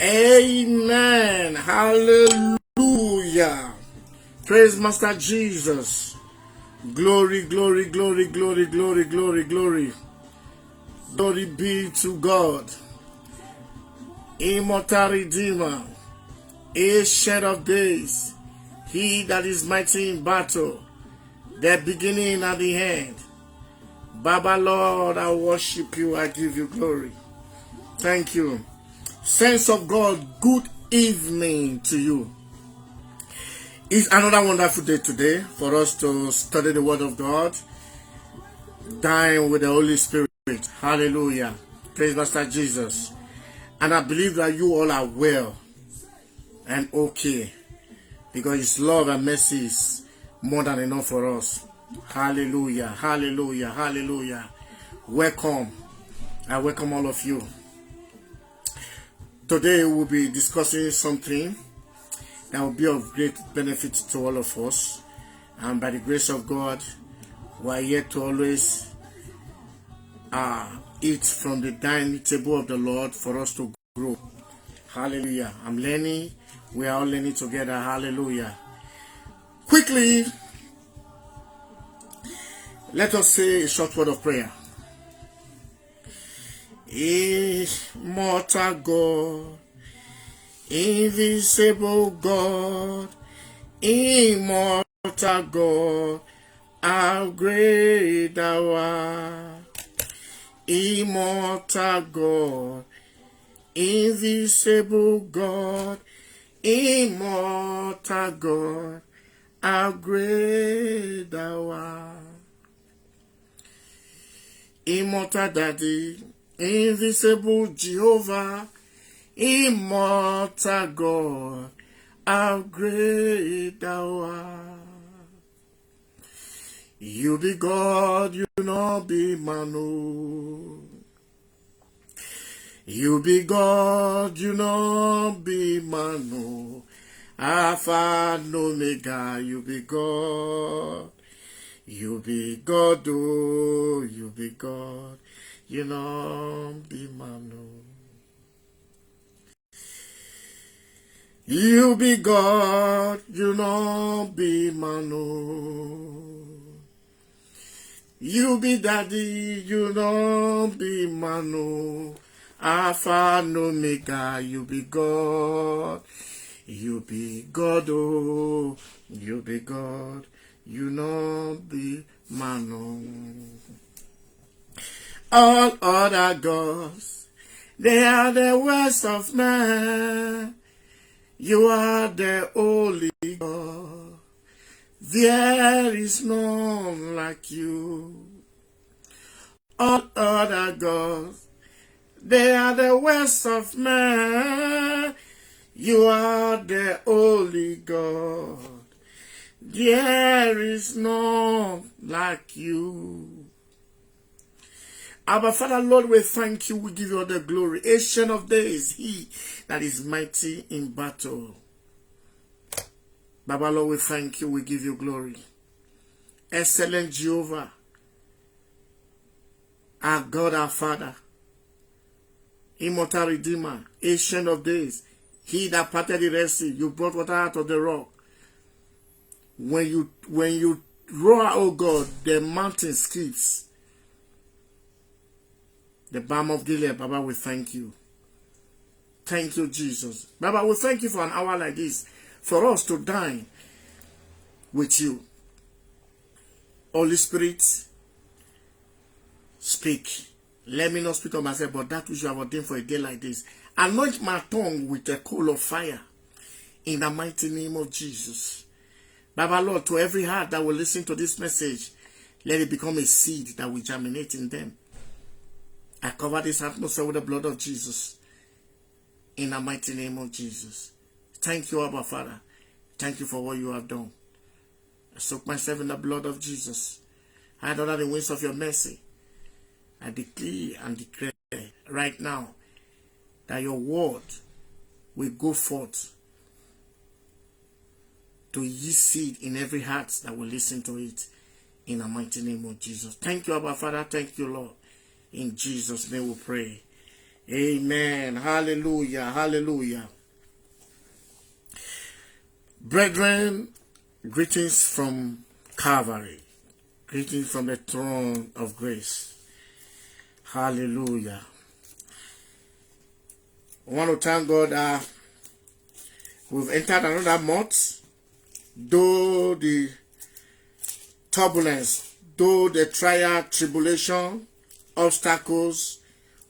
Amen. Hallelujah. Praise Master Jesus. Glory, glory, glory, glory, glory, glory, glory. Glory be to God. Immortal Redeemer. Ancient of days. He that is mighty in battle. The beginning and the end. Baba Lord, I worship you. I give you glory. Thank you. Saints of God, good evening to you. It's another wonderful day today for us to study the Word of God, dine with the Holy Spirit. Hallelujah. Praise Master Jesus. And I believe that you all are well and okay, because His love and mercy is more than enough for us. Hallelujah. Hallelujah. Hallelujah. Welcome. I welcome all of you. Today we'll be discussing something that will be of great benefit to all of us. And by the grace of God, we are here to always eat from the dining table of the Lord for us to grow. Hallelujah. I'm learning. We are all learning together. Hallelujah. Quickly, let us say a short word of prayer. Immortal God, invisible God, immortal God, how great thou art. Immortal God, invisible God, immortal God, how great thou art. Immortal Daddy, invisible Jehovah, immortal God, how great thou art. You be God, you not be man. You be God, you not be man. Alpha and Omega, you be God. You be God, oh, you be God, you know, be man. You be God, you know, be man. You be Daddy, you know, be man. Alpha and Omega, you be God. You be God, oh, you be God. You know be man. All other gods, they are the works of man. You are the only God. There is none like you. All other gods, they are the works of man. You are the only God. There is none like you. Our Father, Lord, we thank you. We give you all the glory. Ancient of days, He that is mighty in battle. Baba, Lord, we thank you. We give you glory. Excellent Jehovah, our God, our Father, immortal Redeemer, Ancient of days, He that parted the Red Sea. You brought water out of the rock. When you roar, oh God, the mountain skips. The balm of Gilead, Baba, we thank you. Thank you, Jesus. Baba, we thank you for an hour like this, for us to dine with you. Holy Spirit, speak. Let me not speak of myself, but that which you have ordained for a day like this. Anoint my tongue with a coal of fire, in the mighty name of Jesus. Baba, Lord, to every heart that will listen to this message, let it become a seed that will germinate in them. I cover this atmosphere with the blood of Jesus, in the mighty name of Jesus. Thank you, Abba Father. Thank you for what you have done. I soak myself in the blood of Jesus. I hide under the wings of your mercy. I declare and declare right now that your word will go forth to yield seed in every heart that will listen to it, in the mighty name of Jesus. Thank you, Abba Father. Thank you, Lord. In Jesus' name we pray. Amen. Hallelujah. Hallelujah. Brethren, greetings from Calvary. Greetings from the throne of grace. Hallelujah. I want to thank God that we've entered another month. Though the turbulence, though the trial, tribulation, obstacles,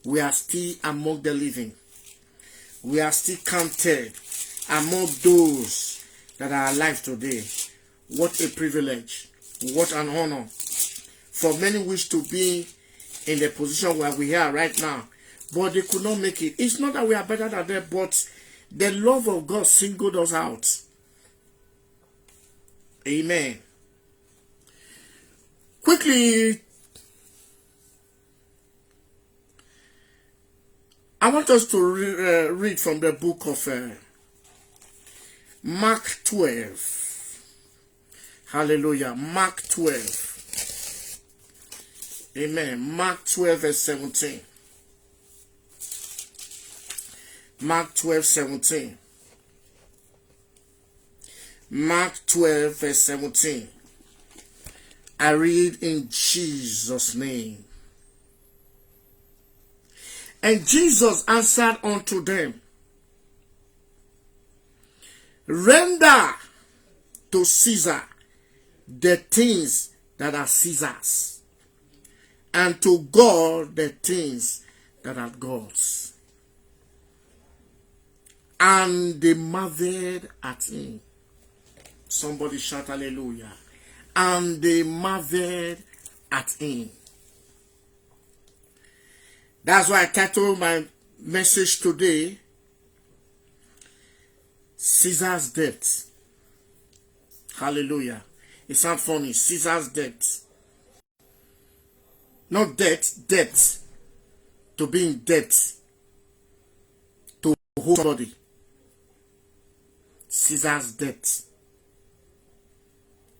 we are still among the living. We are still counted among those that are alive today. What a privilege. What an honor. For many wish to be in the position where we are right now, but they could not make it. It's not that we are better than them, but the love of God singled us out. Amen. Quickly, I want us to read from the book of Mark 12. Hallelujah. Mark 12. Amen. Mark 12 verse 17. Mark 12, 17. Mark 12 verse 17. I read in Jesus' name. And Jesus answered unto them, render to Caesar the things that are Caesar's, and to God the things that are God's. And they marveled at him. Somebody shout hallelujah. And they marveled at him. That's why I titled my message today, Caesar's debt. Hallelujah. It sounds funny. Caesar's debt. Not debt, debt. To be in debt. To hold somebody. Caesar's debt.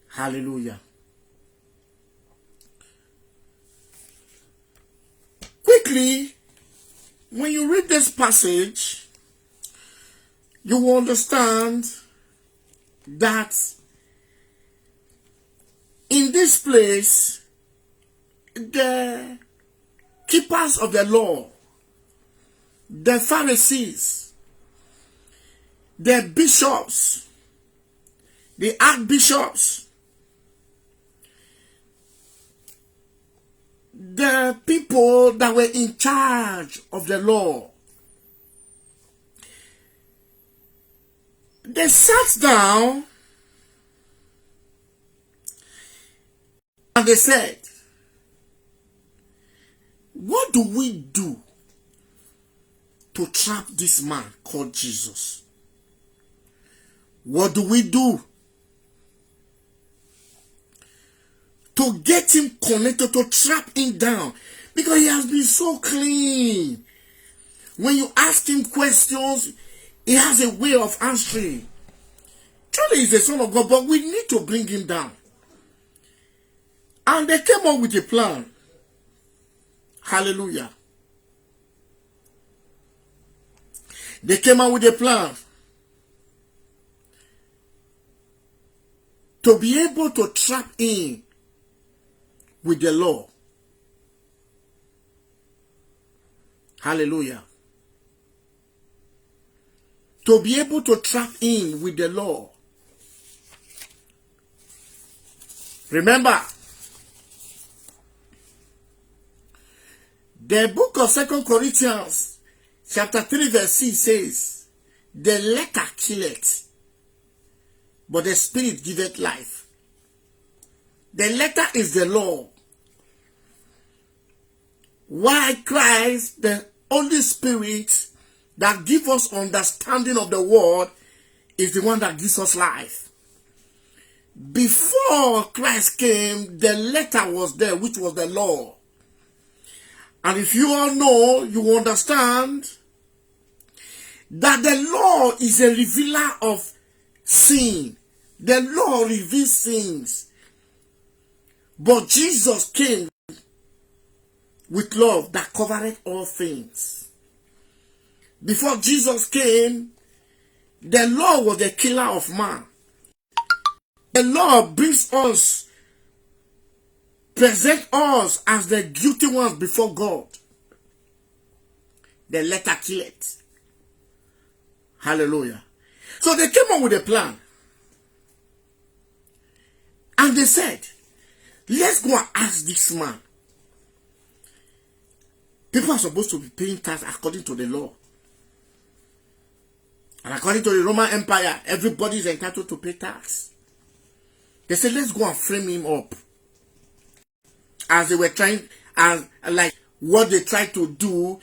Hallelujah. Quickly, when you read this passage, you will understand that in this place, the keepers of the law, the Pharisees, the bishops, the archbishops, the people that were in charge of the law, they sat down and they said, what do we do to trap this man called Jesus? What do we do to get him connected, to trap him down? Because he has been so clean. When you ask him questions, he has a way of answering. Truly, he's the Son of God, but we need to bring him down. And they came up with a plan. Hallelujah. They came out with a plan to be able to trap him with the law. Hallelujah. To be able to trap him with the law. Remember, the book of 2 Corinthians chapter 3 verse 6 says, the letter killeth, but the spirit giveth life. The letter is the law. Why Christ, the Holy Spirit that gives us understanding of the word, is the one that gives us life. Before Christ came, the letter was there, which was the law. And if you all know, you understand that the law is a revealer of sin. The law reveals sins. But Jesus came with love that covered all things. before Jesus came, the law was the killer of man. The law brings us, present us as the guilty ones before God. The letter killeth. Hallelujah. So they came up with a plan. And they said, let's go and ask this man. People are supposed to be paying tax according to the law. And according to the Roman Empire, everybody is entitled to pay tax. They said, let's go and frame him up. As they were trying, as like what they tried to do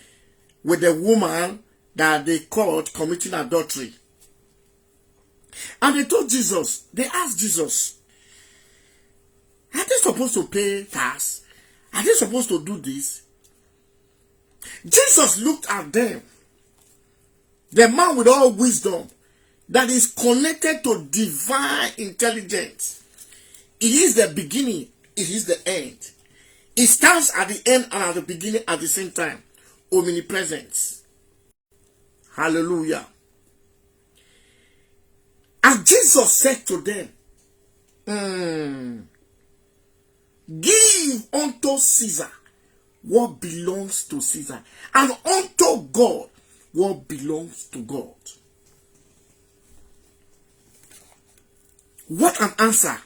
with the woman that they caught committing adultery. And they told Jesus, they asked Jesus, are they supposed to pay tax? Are they supposed to do this? Jesus looked at them. The man with all wisdom that is connected to divine intelligence. He is the beginning. It is the end. It stands at the end and at the beginning at the same time. Omnipresence. Hallelujah. And Jesus said to them, give unto Caesar what belongs to Caesar, and unto God what belongs to God. What an answer.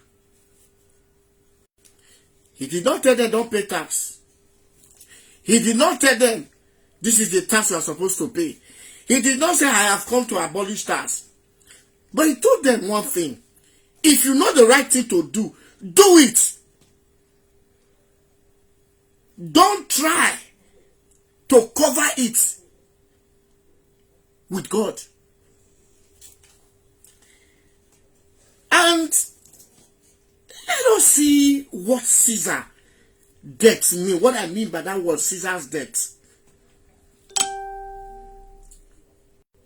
He did not tell them don't pay tax. He did not tell them this is the tax you are supposed to pay. He did not say I have come to abolish tax. But he told them one thing. If you know the right thing to do, do it. Don't try to cover it with God. And let us see what Caesar debt mean. What I mean by that word, Caesar's debt.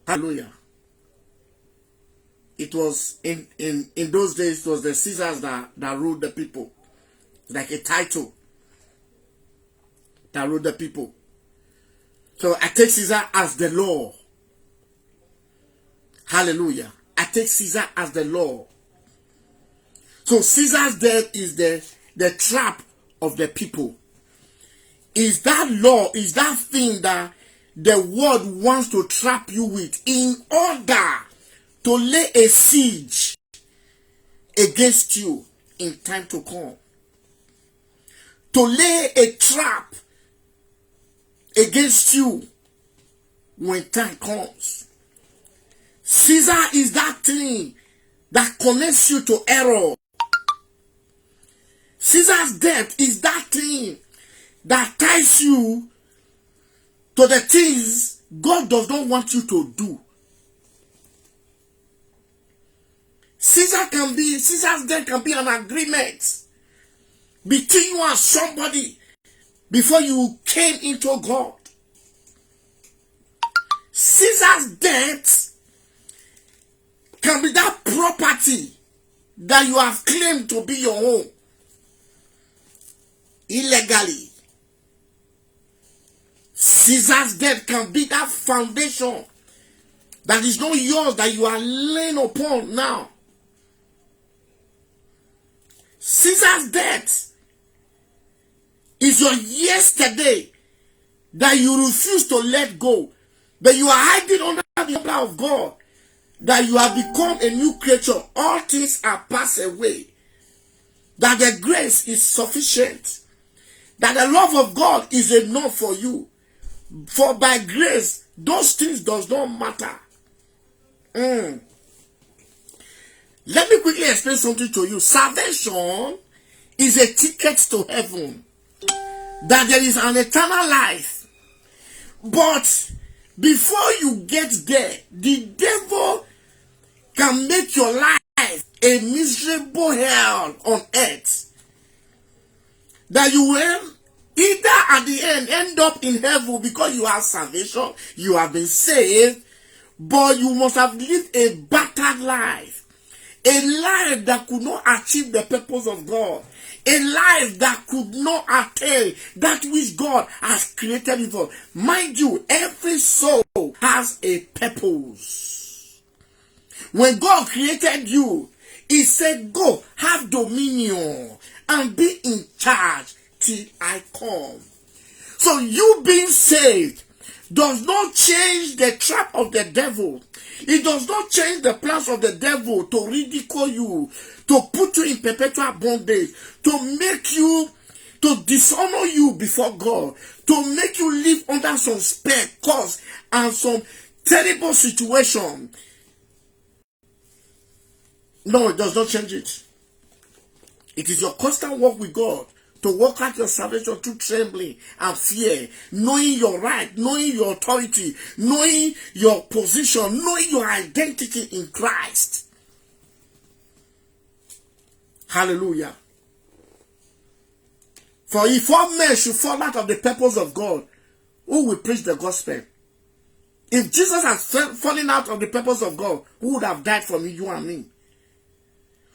Hallelujah. It was in those days, it was the Caesars that ruled the people. Like a title that ruled the people. So I take Caesar as the law. Hallelujah. I take Caesar as the law. So Caesar's death is the trap of the people. Is that law, is that thing that the world wants to trap you with in order to lay a siege against you in time to come. To lay a trap against you when time comes. Caesar is that thing that connects you to error. Caesar's death is that thing that ties you to the things God does not want you to do. Caesar's death can be an agreement between you and somebody before you came into God. Caesar's death can be that property that you have claimed to be your own illegally. Caesar's death can be that foundation that is not yours, that you are laying upon now. Caesar's death is your yesterday that you refuse to let go, but you are hiding under the umbrella of God, that you have become a new creature. All things are passed away, that the grace is sufficient, that the love of God is enough for you. For by grace, those things does not matter. Let me quickly explain something to you. Salvation is a ticket to heaven. That there is an eternal life. But before you get there, the devil can make your life a miserable hell on earth. That you will either at the end up in heaven because you have salvation, you have been saved, but you must have lived a battered life. A life that could not achieve the purpose of God. A life that could not attain that which God has created it for. Mind you, every soul has a purpose. When God created you, He said, go, have dominion, and be in charge till I come. So you being saved does not change the trap of the devil. It does not change the plans of the devil to ridicule you, to put you in perpetual bondage, to make you, to dishonor you before God, to make you live under some spare cause and some terrible situation. No, it does not change it. It is your constant walk with God to work out your salvation through trembling and fear, knowing your right, knowing your authority, knowing your position, knowing your identity in Christ. Hallelujah. For if all men should fall out of the purpose of God, who will preach the gospel? If Jesus has fallen out of the purpose of God, who would have died for me, you and me?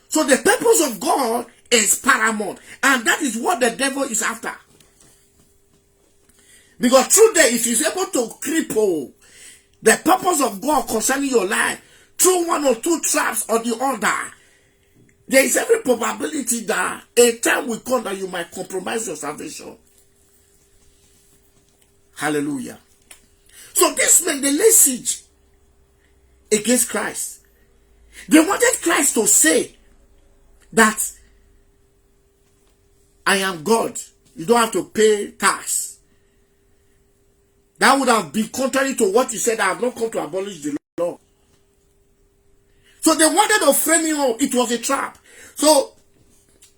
So the purpose of God is paramount, and that is what the devil is after. Because through that, if he's able to cripple the purpose of God concerning your life through one or two traps or the other, there is every probability that a time will come that you might compromise your salvation. Hallelujah. So this meant the message against Christ. They wanted Christ to say that I am God. You don't have to pay tax. That would have been contrary to what he said. I have not come to abolish the law. So they wanted to frame him up. It was a trap. So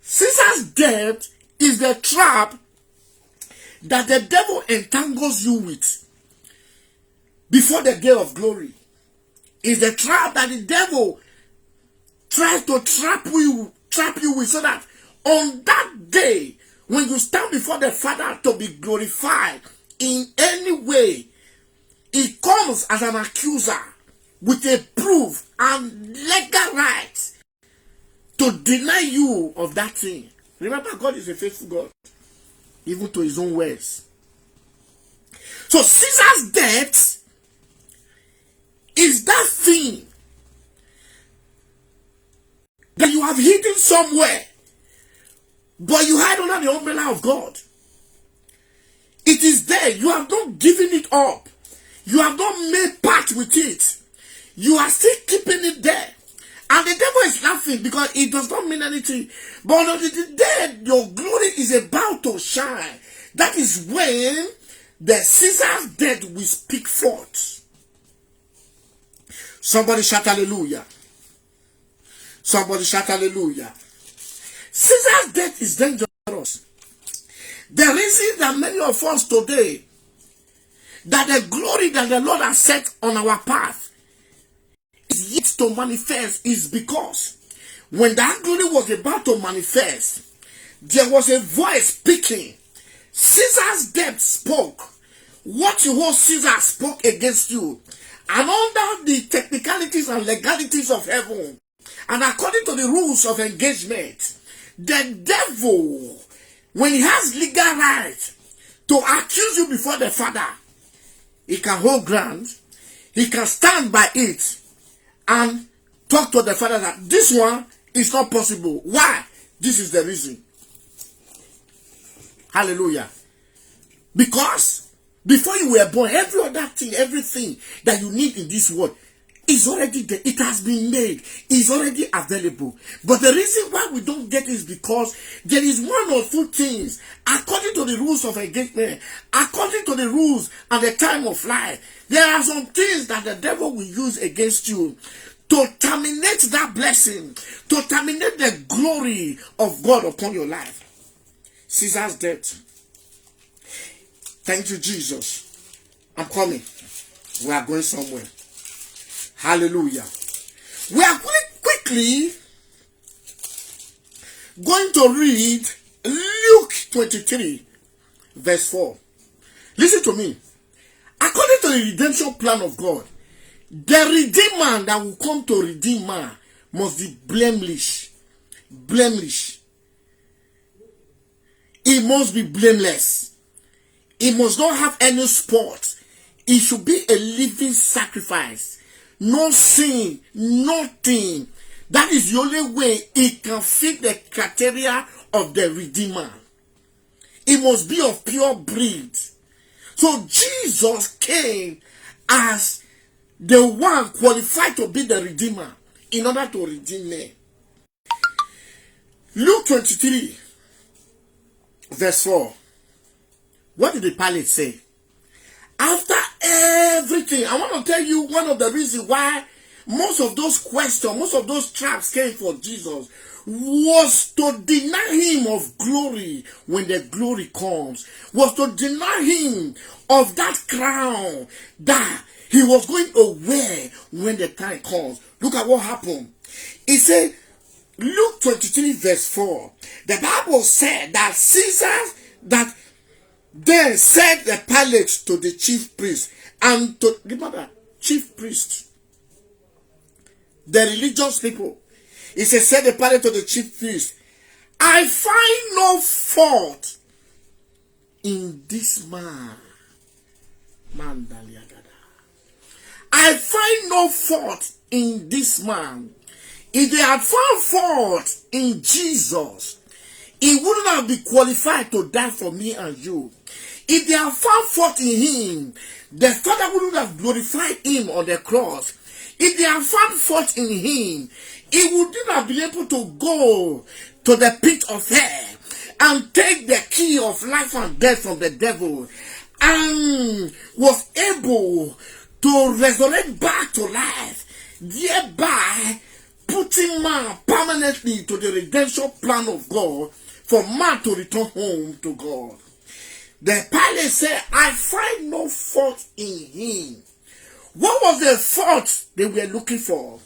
Caesar's death is the trap that the devil entangles you with before the day of glory. Is the trap that the devil tries to trap you with, so that on that day, when you stand before the Father to be glorified in any way, he comes as an accuser with a proof and legal right to deny you of that thing. Remember, God is a faithful God, even to his own words. So Caesar's death is that thing that you have hidden somewhere, but you hide under the umbrella of God. It is there. You have not given it up. You have not made part with it. You are still keeping it there. And the devil is laughing because it does not mean anything. But on the day your glory is about to shine, that is when the Caesar's death will speak forth. Somebody shout hallelujah. Somebody shout hallelujah. Caesar's death is dangerous. The reason that many of us today, that the glory that the Lord has set on our path is yet to manifest, is because when that glory was about to manifest, there was a voice speaking. Caesar's death spoke. What you hold Caesar spoke against you. And under the technicalities and legalities of heaven, and according to the rules of engagement, the devil, when he has legal right to accuse you before the Father, he can hold ground, he can stand by it, and talk to the Father that this one is not possible. Why? This is the reason. Hallelujah. Because before you were born, every other thing, everything that you need in this world is already there. It has been made. It's already available. But the reason why we don't get it is because there is one or two things, according to the rules of engagement, according to the rules and the time of life, there are some things that the devil will use against you to terminate that blessing, to terminate the glory of God upon your life. Caesar's death. Thank you, Jesus. I'm coming. We are going somewhere. Hallelujah. We are quickly going to read Luke 23, verse 4. Listen to me. According to the redemption plan of God, the redeemer that will come to redeem man must be blameless. Blameless. It must be blameless. It must not have any spot. It should be a living sacrifice. No sin, nothing. That is the only way it can fit the criteria of the Redeemer. It must be of pure breed. So Jesus came as the one qualified to be the Redeemer in order to redeem men. Luke 23, verse 4. What did the Pilate say? After everything, I want to tell you one of the reasons why most of those questions, most of those traps came for Jesus was to deny him of glory when the glory comes, was to deny him of that crown that he was going to wear when the time comes. Look at what happened. He said, Luke 23 verse 4, the Bible said that Caesar, that then said the Pilate to the chief priest and to the chief priest, the religious people. He said the Pilate to the chief priest, I find no fault in this man. I find no fault in this man. If they had found fault in Jesus, he wouldn't have been qualified to die for me and you. If they had found fault in him, the Father wouldn't have glorified him on the cross. If they had found fault in him, he wouldn't have been able to go to the pit of hell and take the key of life and death from the devil, and was able to resurrect back to life, thereby putting man permanently to the redemption plan of God for man to return home to God. The Pilate said, I find no fault in him. What was the fault they were looking for?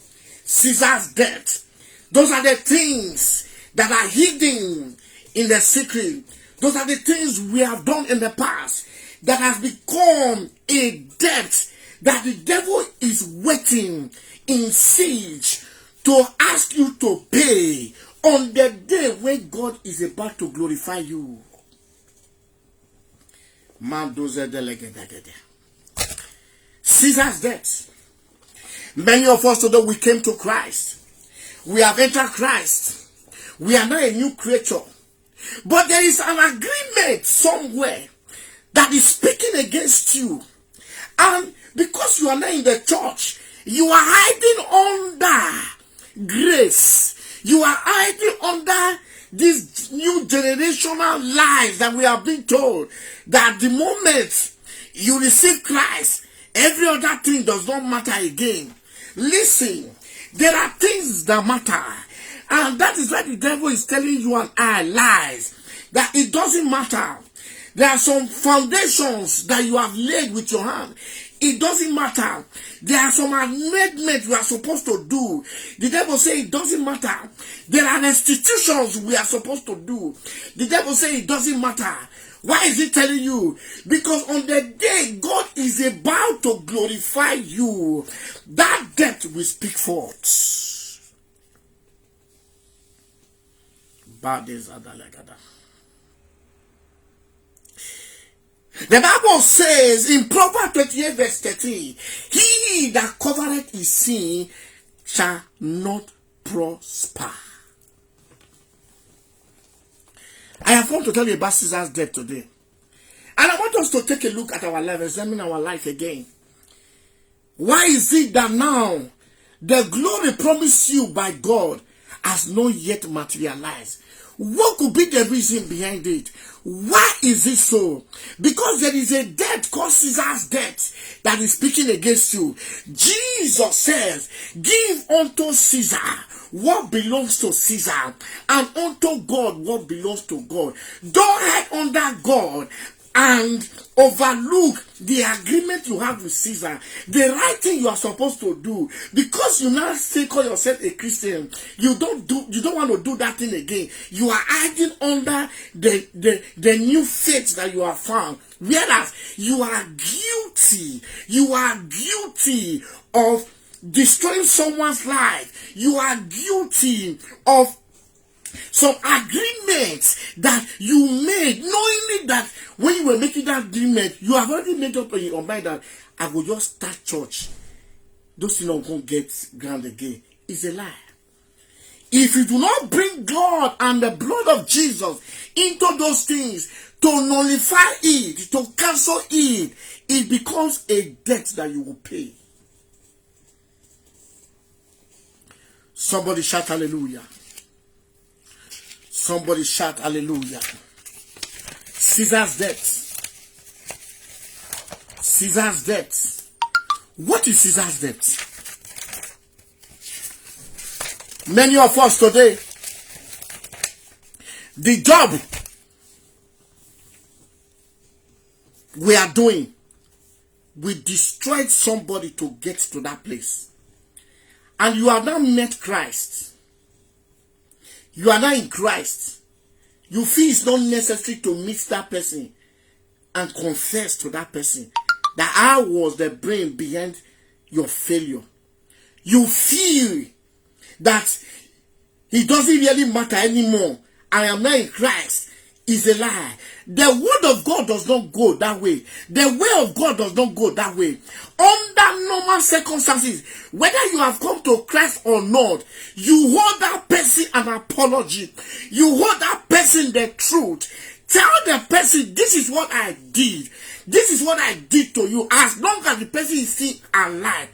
Caesar's death. Those are the things that are hidden in the secret. Those are the things we have done in the past that has become a debt that the devil is waiting in siege to ask you to pay on the day when God is about to glorify you. Caesar's death. Many of us today, we came to Christ. We have entered Christ. We are now a new creature. But there is an agreement somewhere that is speaking against you. And because you are not in the church, you are hiding under grace. You are hiding under these new generational lies that we have been told that the moment you receive Christ, every other thing does not matter again. Listen, there are things that matter. And that is why the devil is telling you and I lies. That it doesn't matter. There are some foundations that you have laid with your hand. It doesn't matter. There are some amendments you are supposed to do. The devil says it doesn't matter. There are institutions we are supposed to do. The devil says it doesn't matter. Why is he telling you? Because on the day God is about to glorify you, that death will speak forth. The Bible says in Proverbs 28 verse 13, he that covereth his sin shall not prosper. I have come to tell you about Caesar's death today. And I want us to take a look at our life, examine our life again. Why is it that now the glory promised you by God has not yet materialized? What could be the reason behind it? Why is it so? Because there is a death called Caesar's death that is speaking against you. Jesus says, give unto Caesar what belongs to Caesar, and unto God what belongs to God. Don't hide under God and overlook the agreement you have with Caesar, the right thing you are supposed to do. Because you now say call yourself a Christian, you don't want to do that thing again. You are hiding under the new faith that you have found, whereas you are guilty. You are guilty of destroying someone's life. You are guilty of Some agreements that you made, knowingly that when you were making that agreement, you have already made up in your mind that I will just start church. Those things not going to get ground again. It's a lie. If you do not bring God and the blood of Jesus into those things to nullify it, to cancel it, it becomes a debt that you will pay. Somebody shout hallelujah. Somebody shout hallelujah. Caesar's debt. Caesar's debt. What is Caesar's debt? Many of us today, the job we are doing, we destroyed somebody to get to that place. And you have now met Christ. You are now in Christ. You feel it's not necessary to meet that person and confess to that person that I was the brain behind your failure. You feel that it doesn't really matter anymore. I am now in Christ. Is a lie. The word of God does not go that way. The way of God does not go that way. Under normal circumstances, whether you have come to Christ or not, you hold that person an apology. You hold that person the truth. Tell the person, this is what I did. This is what I did to you. As long as the person is still alive.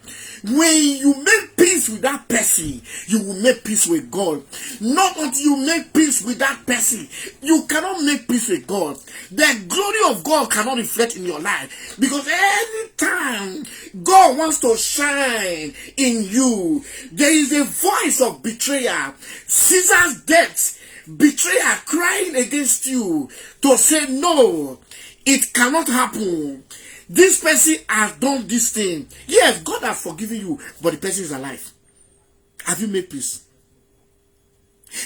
When you make peace with that person, you will make peace with God. Not until you make peace with that person, you cannot make peace with God. The glory of God cannot reflect in your life. Because anytime God wants to shine in you, there is a voice of betrayer. Caesar's death, betrayer crying against you to say, no, it cannot happen. This person has done this thing. Yes, God has forgiven you, but the person is alive. Have you made peace?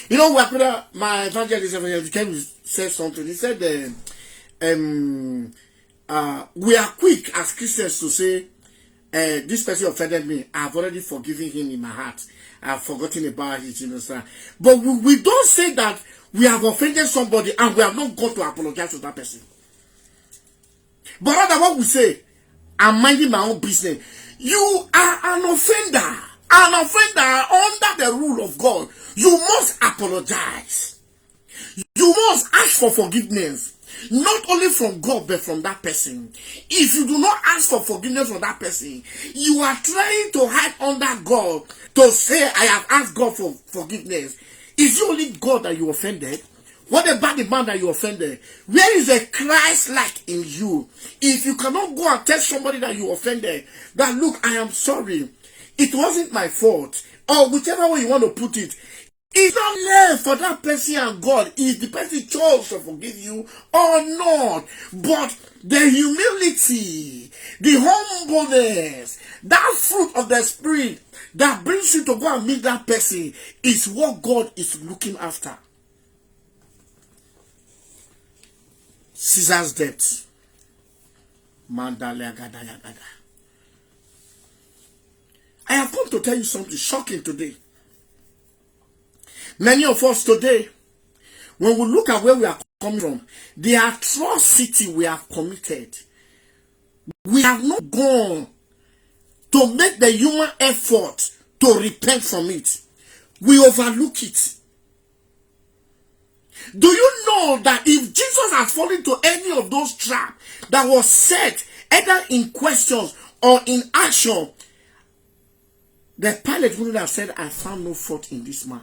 You know, my evangelist came and said something. He said, we are quick as Christians to say, this person offended me. I've already forgiven him in my heart. I've forgotten about it, you know. But we don't say that we have offended somebody and we have not gone to apologize to that person. But rather what we say, I'm minding my own business. You are an offender. An offender under the rule of God. You must apologize. You must ask for forgiveness. Not only from God, but from that person. If you do not ask for forgiveness from that person, you are trying to hide under God to say, I have asked God for forgiveness. Is it only God that you offended? What about the man that you offended? Where is a Christ-like in you? If you cannot go and tell somebody that you offended, that look, I am sorry. It wasn't my fault. Or whichever way you want to put it. It's not left for that person and God if the person chose to forgive you or not. But the humility, the humbleness, that fruit of the Spirit that brings you to go and meet that person is what God is looking after. Caesar's debt. I have come to tell you something shocking today. Many of us today, when we look at where we are coming from, the atrocity we have committed, we have not gone to make the human effort to repent from it. We overlook it. Do you know that if Jesus has fallen into any of those traps that was set either in questions or in action, the Pilate wouldn't have said, I found no fault in this man.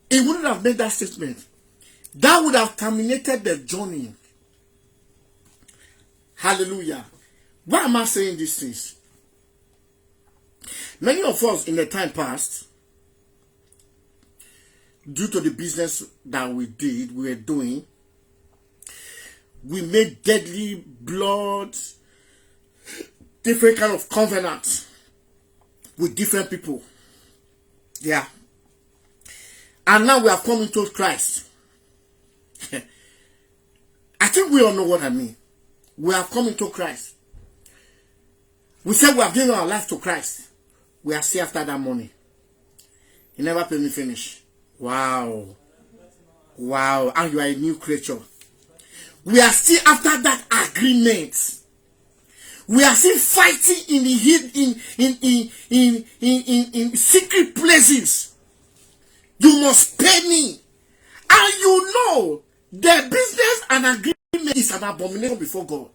He wouldn't have made that statement. That would have terminated the journey. Hallelujah. Why am I saying these things? Many of us in the time past, due to the business that we were doing, we made deadly blood, different kind of covenants with different people. Yeah. And now we are coming to Christ. I think we all know what I mean. We are coming to Christ. We said we are giving our life to Christ. We are still after that money. He never paid me finish. Wow. Wow. And you are a new creature. We are still after that agreement. We are still fighting in the in secret places. You must pay me. And you know the business and agreement is an abomination before God.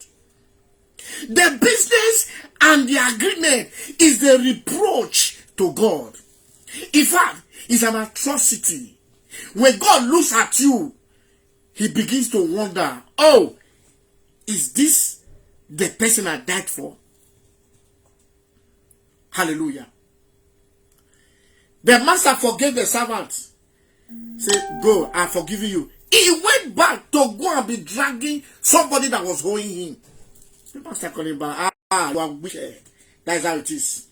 The business and the agreement is the reproach to God. In fact, it's an atrocity. When God looks at you, he begins to wonder, oh, is this the person I died for? Hallelujah. The master forgave the servant. Said, go, I've forgiven you. He went back to go and be dragging somebody that was owing him. The master calling back, you are wicked. That's how it is.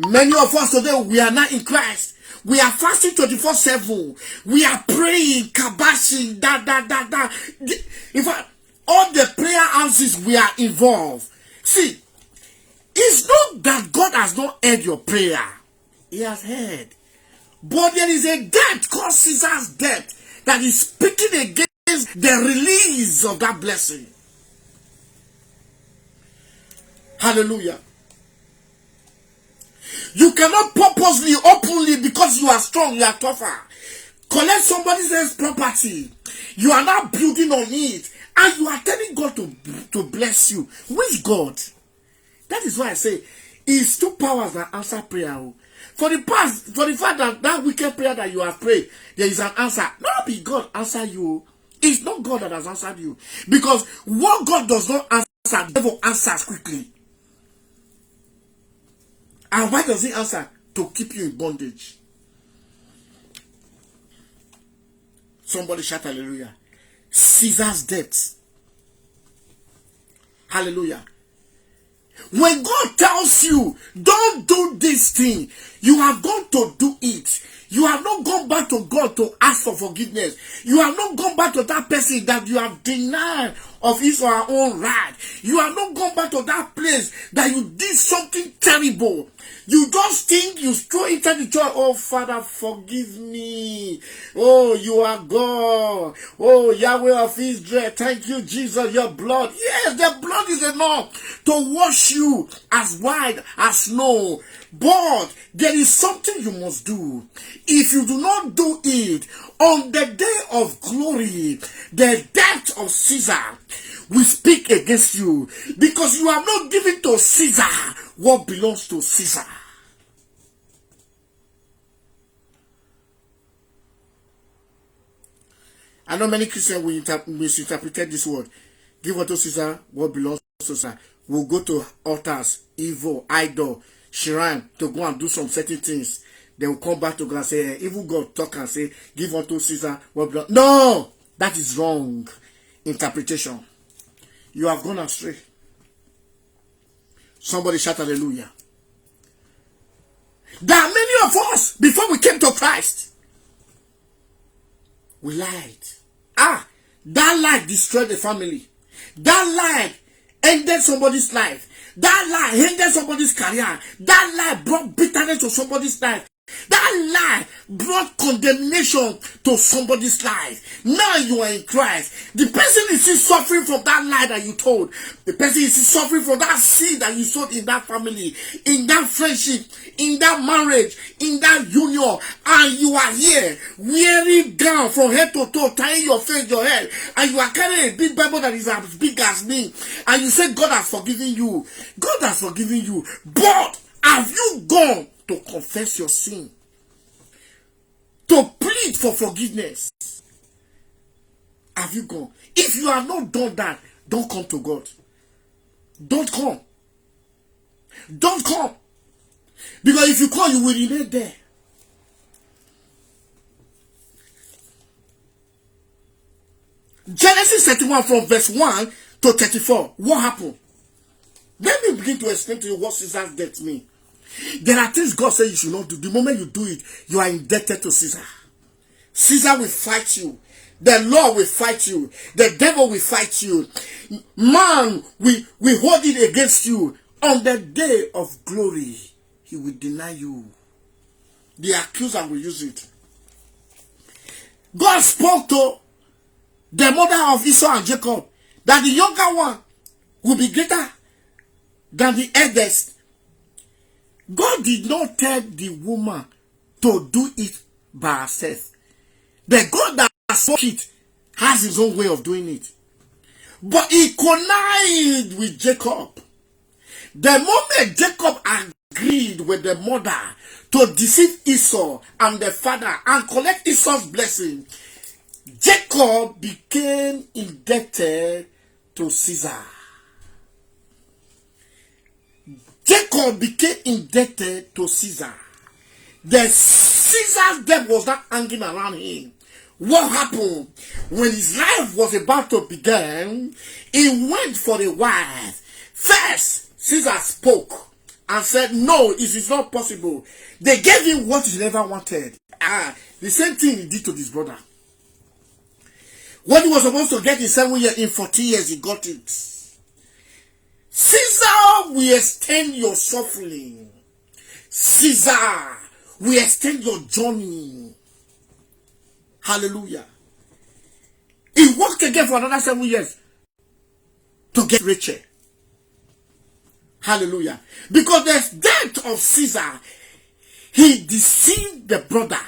Many of us today, we are not in Christ. We are fasting 24/7. We are praying, kabashing, In fact, all the prayer answers we are involved. See, it's not that God has not heard your prayer. He has heard. But there is a debt called Caesar's debt that is speaking against the release of that blessing. Hallelujah. You cannot purposely, openly, because you are strong, you are tougher, collect somebody else's property. You are not building on it. And you are telling God to bless you. Which God? That is why I say, it's two powers that answer prayer. For the fact that wicked prayer that you have prayed, there is an answer. Not be God answer you. It's not God that has answered you. Because what God does not answer, the devil answers quickly. And why does he answer? To keep you in bondage. Somebody shout hallelujah. Caesar's debt. Hallelujah. When God tells you, don't do this thing, you have gone to do it. You have not gone back to God to ask for forgiveness. You have not gone back to that person that you have denied of his or her own right. You have not gone back to that place that you did something terrible. You just think you throw into the joy. Oh, Father, forgive me. Oh, you are God. Oh, Yahweh of Israel. Thank you, Jesus, your blood. Yes, the blood is enough to wash you as white as snow. But there is something you must do. If you do not do it, on the day of glory, the death of Caesar will speak against you, because you have not given to Caesar what belongs to Caesar. I know many Christians will misinterpret this word. Give unto Caesar what belongs to Caesar. We'll go to altars, evil, idol, shrine to go and do some certain things. They will come back to God and say, evil God talk and say, give unto Caesar what belongs. No! That is wrong interpretation. You have gone astray. Somebody shout hallelujah. There are many of us, before we came to Christ, we lied. That lie destroyed the family. That lie ended somebody's life. That lie ended somebody's career. That lie brought bitterness to somebody's life. That lie brought condemnation to somebody's life. Now you are in Christ. The person is still suffering from that lie that you told. The person is still suffering from that seed that you sowed in that family, in that friendship, in that marriage, in that union. And you are here wearing down from head to toe, tying your face, your head. And you are carrying a big Bible that is as big as me. And you say God has forgiven you. God has forgiven you. But have you gone to confess your sin, to plead for forgiveness? Have you gone? If you have not done that, don't come to God. Don't come. Don't come. Because if you come, you will remain there. Genesis 31 from verse 1 to 34. What happened? Let me begin to explain to you what Caesar's debt means. There are things God says you should not do. The moment you do it, you are indebted to Caesar. Caesar will fight you. The law will fight you. The devil will fight you. Man will hold it against you. On the day of glory, he will deny you. The accuser will use it. God spoke to the mother of Esau and Jacob that the younger one will be greater than the eldest. God did not tell the woman to do it by herself. The God that spoke it has his own way of doing it. But he connived with Jacob. The moment Jacob agreed with the mother to deceive Esau and the father and collect Esau's blessing, Jacob became indebted to Caesar. Jacob became indebted to Caesar. The Caesar's debt was not hanging around him. What happened? When his life was about to begin, he went for a wife. First, Caesar spoke and said, no, it is not possible. They gave him what he never wanted. The same thing he did to his brother. What he was supposed to get in 7 years, in 40 years, he got it. Caesar will extend your suffering. Caesar will extend your journey. Hallelujah. He worked again for another 7 years to get richer. Hallelujah. Because the death of Caesar, he deceived the brother.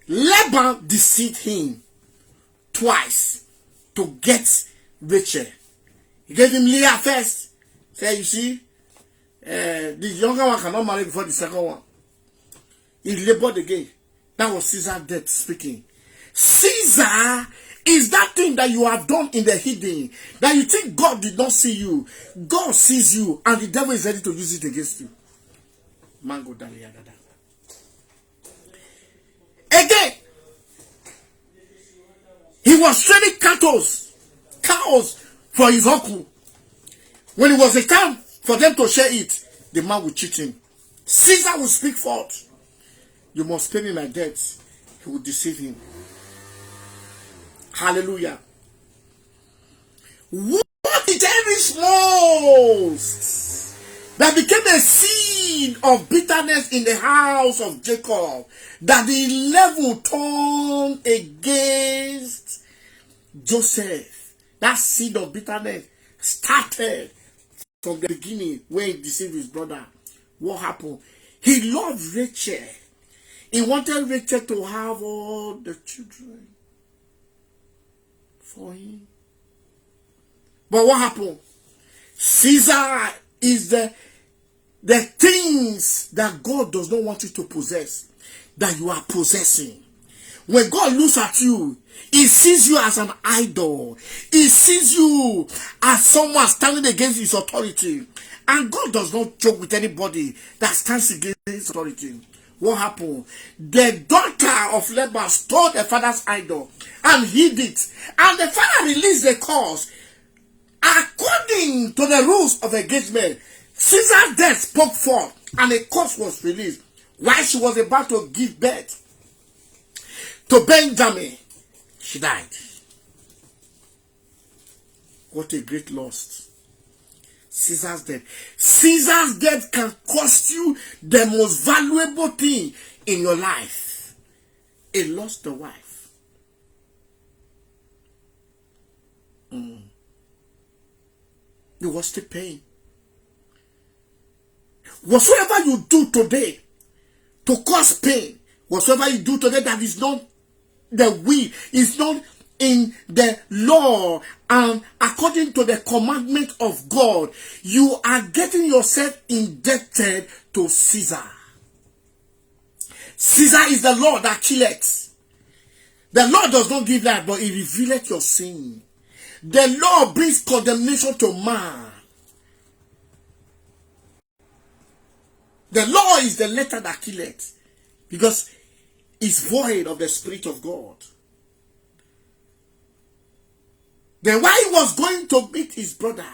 Laban deceived him twice to get richer. He gave him Leah first. Say, you see, the younger one cannot marry before the second one. He labored again. That was Caesar's death speaking. Caesar is that thing that you have done in the hidden, that you think God did not see you. God sees you, and the devil is ready to use it against you. Mango Dalia Dada. Again, he was training cows for his uncle. When it was a time for them to share it, the man would cheat him. Caesar will speak forth. You must pay me my debts. He will deceive him. Hallelujah. What is every most that became a seed of bitterness in the house of Jacob, that the 11 turned against Joseph? That seed of bitterness started from the beginning when he deceived his brother. What happened? He loved Rachel. He wanted Rachel to have all the children for him. But what happened? Caesar is the things that God does not want you to possess, that you are possessing. When God looks at you, he sees you as an idol. He sees you as someone standing against his authority. And God does not joke with anybody that stands against his authority. What happened? The daughter of Laban stole the father's idol and hid it. And the father released the cause. According to the rules of engagement, Caesar's death spoke forth and a cause was released. While she was about to give birth to Benjamin, she died. What a great loss. Caesar's death. Caesar's death can cost you the most valuable thing in your life. A lost wife. You will still paying. Whatsoever you do today to cause pain, whatsoever you do today that is not the will, is not in the law and according to the commandment of God, you are getting yourself indebted to Caesar. Caesar is the Lord that killeth. The Lord does not give life, but he revealeth your sin. The law brings condemnation to man. The law is the letter that killeth, because it's void of the Spirit of God. Then while he was going to meet his brother,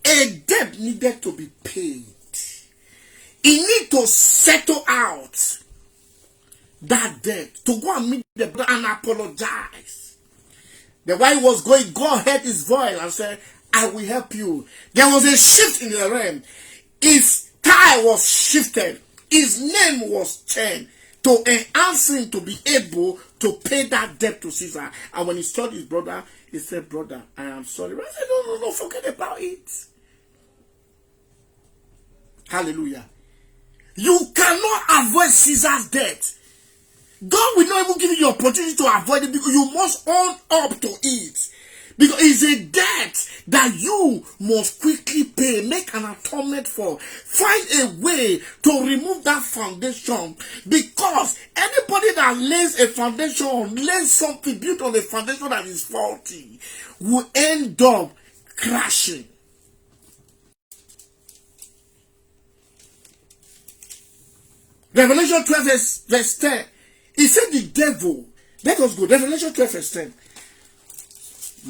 a debt needed to be paid. He need to settle out that debt, to go and meet the brother and apologize. Then while he was going, God heard his voice and said, I will help you. There was a shift in the realm. His tie was shifted. His name was changed. to enhance him to be able to pay that debt to Caesar. And when he saw his brother, he said, brother, I am sorry. But I said, no, forget about it. Hallelujah. You cannot avoid Caesar's debt. God will not even give you the opportunity to avoid it, because you must own up to it. Because it's a debt that you must quickly pay, make an atonement for. Find a way to remove that foundation. Because anybody that lays a foundation, lays something built on a foundation that is faulty, will end up crashing. Revelation 12 verse 10. He said the devil. Let us go. Revelation 12 verse 10. He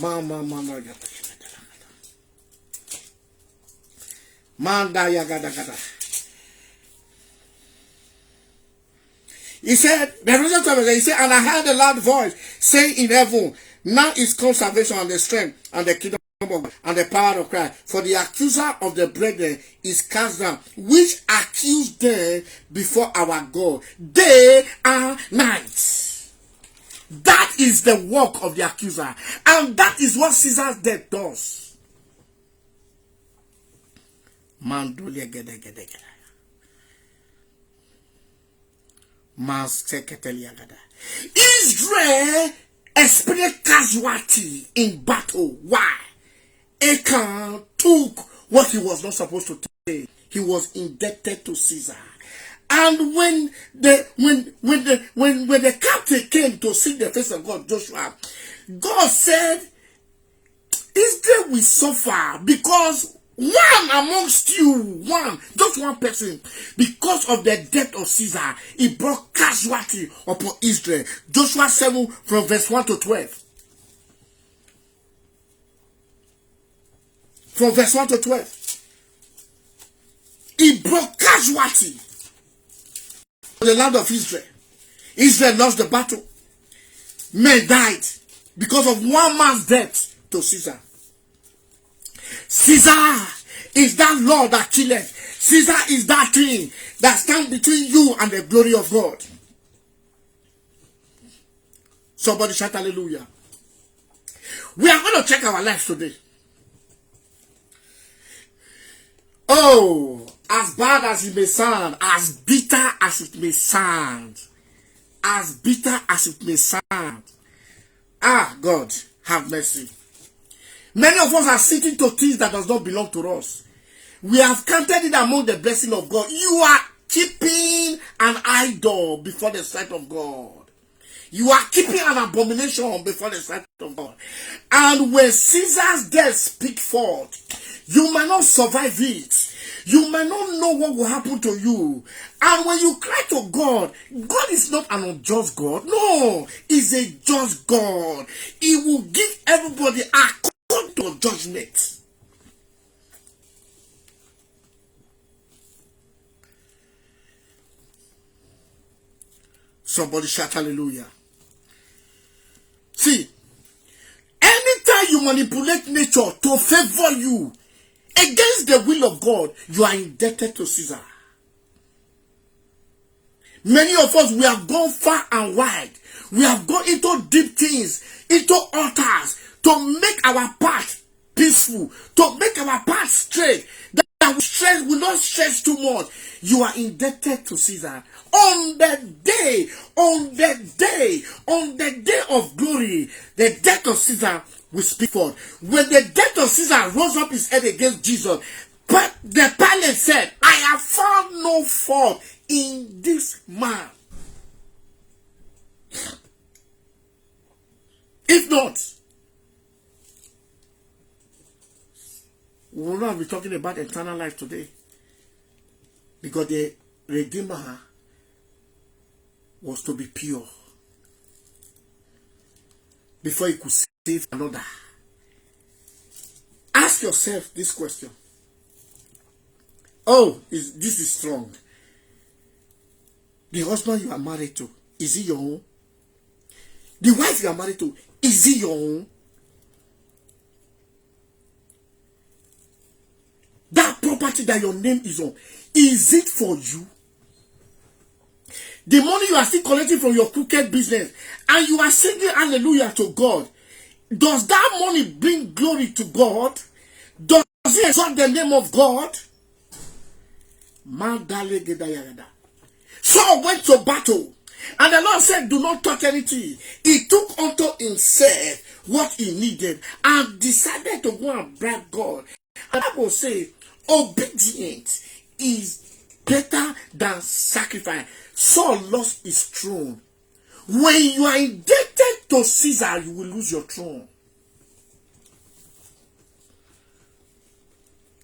said, Revelation 12, he said, and I heard a loud voice saying in heaven, now is come salvation and the strength and the kingdom and the power of Christ. For the accuser of the brethren is cast down, which accused them before our God day and night. That is the work of the accuser. And that is what Caesar's death does. Israel experienced casualty in battle. Why? Achan took what he was not supposed to take. He was indebted to Caesar. And when the captain came to seek the face of God, Joshua, God said, Israel will suffer because one amongst you, just one person, because of the death of Caesar, he brought casualty upon Israel. Joshua 7 from verse 1 to 12. From verse 1 to 12. He brought casualty to the land of Israel. Israel lost the battle. Men died because of one man's death to Caesar. Caesar is that Lord that killeth. Caesar is that thing that stands between you and the glory of God. Somebody shout hallelujah. We are going to check our lives today. Oh, as bad as it may sound, as bitter as it may sound, as bitter as it may sound. Ah, God, have mercy. Many of us are sitting to things that does not belong to us. We have counted it among the blessing of God. You are keeping an idol before the sight of God. You are keeping an abomination before the sight of God. And when Caesar's death speak forth, you might not survive it. You might not know what will happen to you. And when you cry to God, God is not an unjust God. No, He's a just God. He will give everybody according to judgment. Somebody shout hallelujah. See, anytime you manipulate nature to favor you against the will of God, you are indebted to Caesar. Many of us, we have gone far and wide. We have gone into deep things, into altars, to make our path peaceful, to make our path straight, that we will not stress too much. You are indebted to Caesar. On the day of glory, the death of Caesar will speak forth. When the death of Caesar rose up his head against Jesus, but the Pilate said, I have found no fault in this man. If not, we will not be talking about eternal life today. Because the Redeemer was to be pure before he could save another. Ask yourself this question. Oh, this is strong. The husband you are married to, is he your own? The wife you are married to, is he your own? That property that your name is on, is it for you? The money you are still collecting from your crooked business, and you are singing hallelujah to God. Does that money bring glory to God? Does it exalt the name of God? Saul went to battle, and the Lord said, do not touch anything. He took unto himself what he needed and decided to go and brag God. And I will say, obedience is better than sacrifice. Saul lost his throne. When you are indebted to Caesar, you will lose your throne.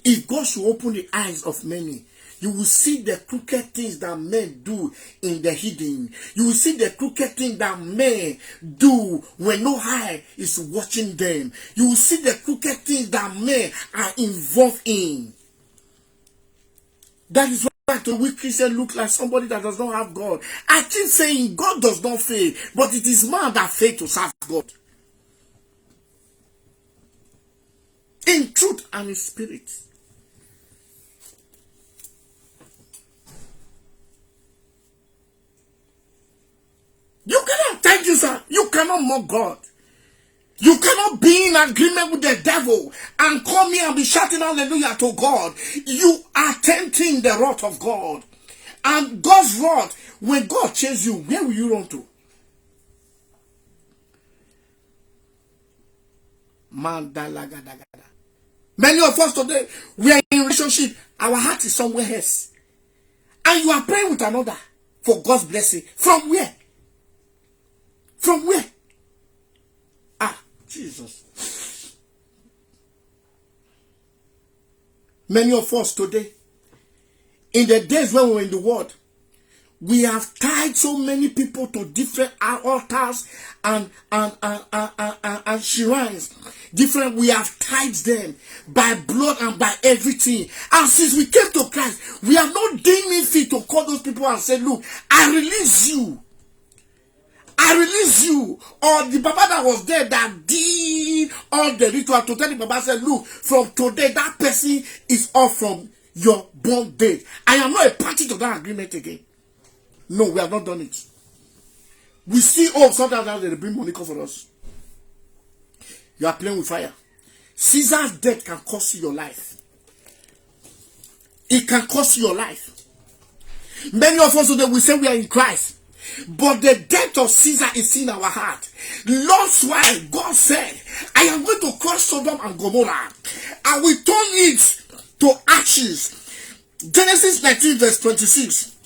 If God should open the eyes of many, you will see the crooked things that men do in the hidden. You will see the crooked things that men do when no eye is watching them. You will see the crooked things that men are involved in. That is why the weak Christian look like somebody that does not have God. I keep saying God does not fail, but it is man that fails to serve God. In truth and in spirit. You cannot, thank you, sir. You cannot mock God. You cannot be in agreement with the devil and come here and be shouting hallelujah to God. You are tempting the wrath of God. And God's wrath, when God chases you, where will you run to? Many of us today, we are in a relationship. Our heart is somewhere else. And you are praying with another for God's blessing. From where? From where? Ah, Jesus. Many of us today, in the days when we were in the world, we have tied so many people to different altars and shrines. Different, we have tied them by blood and by everything. And since we came to Christ, we are not deeming fit to call those people and say, look, I release you. I release you. Or the Baba that was there that did all the ritual to tell the Baba, said, look, from today that person is off from your born date. I am not a party to that agreement again. No, we have not done it. We see, oh, sometimes they bring money for us. You are playing with fire. Caesar's death can cost you your life. It can cost you your life. Many of us today, we say we are in Christ. But the death of Caesar is in our heart. That's why God said, I am going to crush Sodom and Gomorrah. I will turn it to ashes. Genesis 19 verse 26.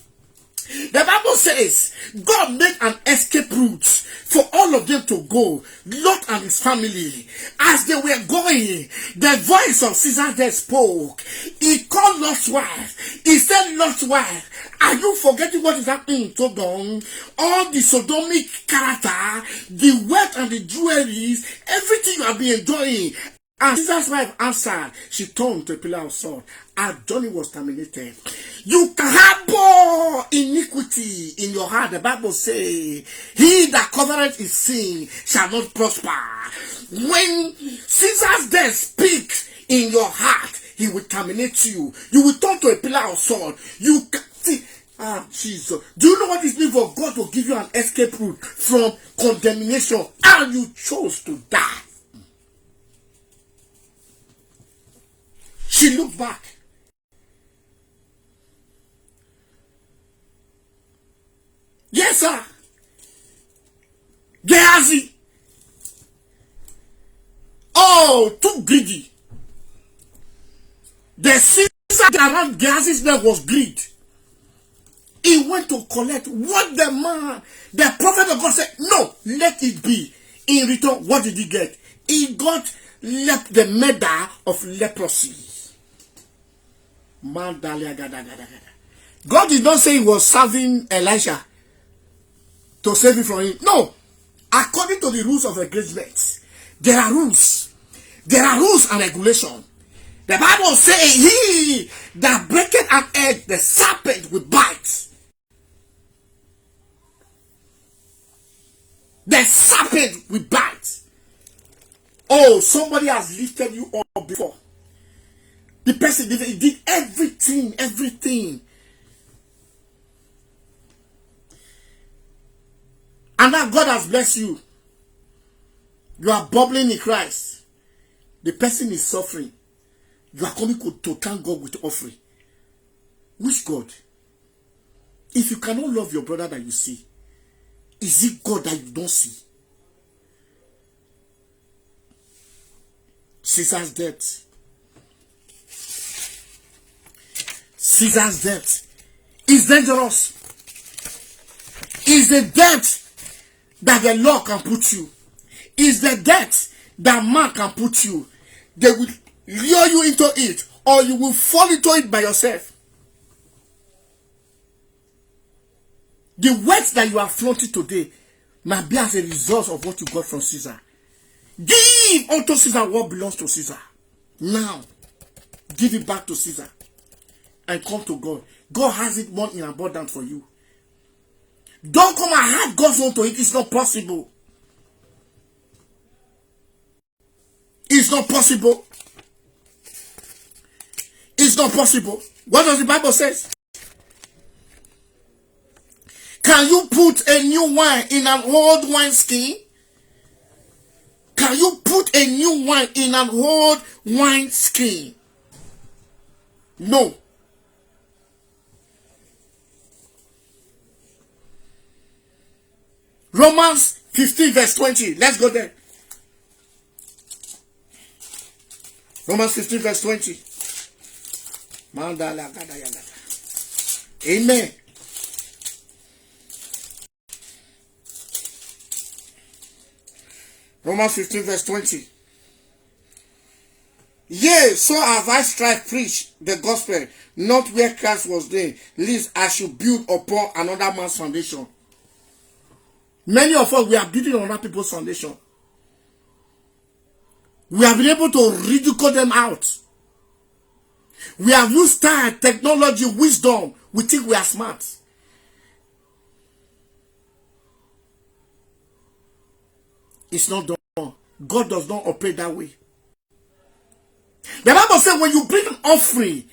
The Bible says God made an escape route for all of them to go. Lot and his family. As they were going, the voice of Caesar there spoke. He called Lot's wife. He said, Lot's wife, are you forgetting what is happening in Sodom? All the Sodomic character, the wealth and the jewelries, everything you have been enjoying. And Caesar's wife answered. She turned to a pillar of salt. Her journey was terminated. You can harbor iniquity in your heart. The Bible says, he that covereth his sin shall not prosper. When Caesar's death speaks in your heart, he will terminate you. You will turn to a pillar of salt. You can see. Ah, Jesus. Do you know what it means for God to give you an escape route from condemnation? And you chose to die. She looked back. Yes, sir. Gehazi. Oh, too greedy. The Caesar around Gehazi's neck was greed. He went to collect what the man, the prophet of God said, no, let it be. In return, what did he get? He got the medal of leprosy. God did not say he was serving Elisha to save him from him. No. According to the rules of engagement, there are rules. There are rules and regulations. The Bible says, he that breaketh an egg, the serpent will bite. The serpent will bite. Oh, somebody has lifted you up before. The person did everything. And now God has blessed you. You are bubbling in Christ. The person is suffering. You are coming to thank God with offering. Which God? If you cannot love your brother that you see, is it God that you don't see? Caesar's death. Caesar's death is dangerous. Is the death that the law can put you. Is the death that man can put you. They will lure you into it, or you will fall into it by yourself. The wealth that you are flaunting today might be as a result of what you got from Caesar. Give unto Caesar what belongs to Caesar. Now, give it back to Caesar and come to God. God has it more in abundance for you. Don't come and have God's own to it. It's not possible. It's not possible. It's not possible. What does the Bible say? Can you put a new wine in an old wineskin? Can you put a new wine in an old wineskin? No. Romans 15 verse 20. Let's go there. Romans 15 verse 20. Amen. Romans 15 verse 20. Yea, so have I strive preach the gospel, not where Christ was there, lest I should build upon another man's foundation. Many of us, we are building on other people's foundation. We have been able to ridicule them out. We have used time, technology, wisdom. We think we are smart. It's not done. God does not operate that way. The Bible says when you bring an offering,